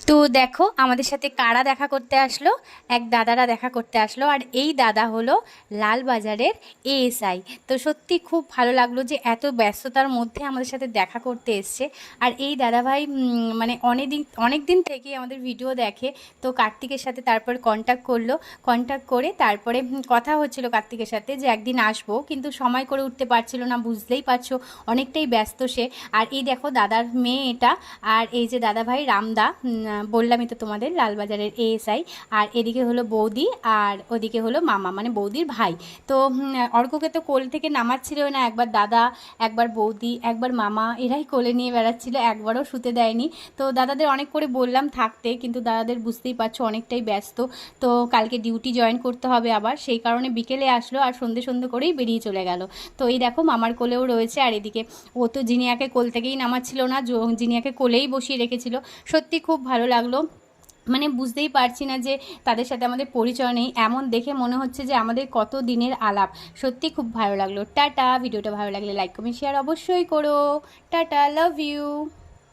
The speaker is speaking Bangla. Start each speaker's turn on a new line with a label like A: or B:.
A: তো দেখো আমাদের সাথে কারা দেখা করতে আসলো। এক দাদারা দেখা করতে আসলো, আর এই দাদা হলো লালবাজারের এএসআই। তো সত্যি খুব ভালো লাগলো যে এত ব্যস্ততার মধ্যে আমাদের সাথে দেখা করতে এসছে। আর এই দাদাভাই মানে অনেক দিন থেকেই আমাদের ভিডিও দেখে। তো কার্তিকের সাথে তারপর কন্ট্যাক্ট করলো। কন্ট্যাক্ট করে তারপরে কথা হচ্ছিল কার্তিকের সাথে যে একদিন আসবো, কিন্তু সময় করে উঠতে পারছিল না, বুঝতেই পারছো অনেকটাই ব্যস্ত সে। আর এই দেখো দাদার মেয়ে এটা। আর এই যে দাদাভাই রামদা, বললামই তো তোমাদের লালবাজারের এএসআই। আর এদিকে হলো বৌদি, আর ওদিকে হলো মামা মানে বৌদির ভাই। তো অর্ককে তো কোল থেকে নামাচ্ছিল না, একবার দাদা, একবার বৌদি, একবার মামা, এরাই কোলে নিয়ে বেড়াচ্ছিল, একবারও শুতে দেয়নি। তো দাদাদের অনেক করে বললাম থাকতে, কিন্তু দাদাদের বুঝতেই পারছো অনেকটাই ব্যস্ত। তো কালকে ডিউটি জয়েন করতে হবে আবার, সেই কারণে বিকেলে আসলো আর সন্ধে সন্ধে করেই বেরিয়ে চলে গেল। তো এই দেখো মামার কোলেও রয়েছে, আর এদিকে ও তো জিনিয়াকে কোল থেকেই নামাচ্ছিল না, জিনিয়াকে কোলেই বসিয়ে রেখেছিল। সত্যি খুব ভালো লাগলো। মানে বুঝতেই পারছি না যে তাদের সাথে আমাদের পরিচয় নেই, এমন দেখে মনে হচ্ছে যে আমাদের কত দিনের আলাপ। সত্যি খুব ভালো লাগলো। টাটা। ভিডিওটা ভালো লাগলে লাইক কমেন্ট শেয়ার অবশ্যই করো। Tata, love you.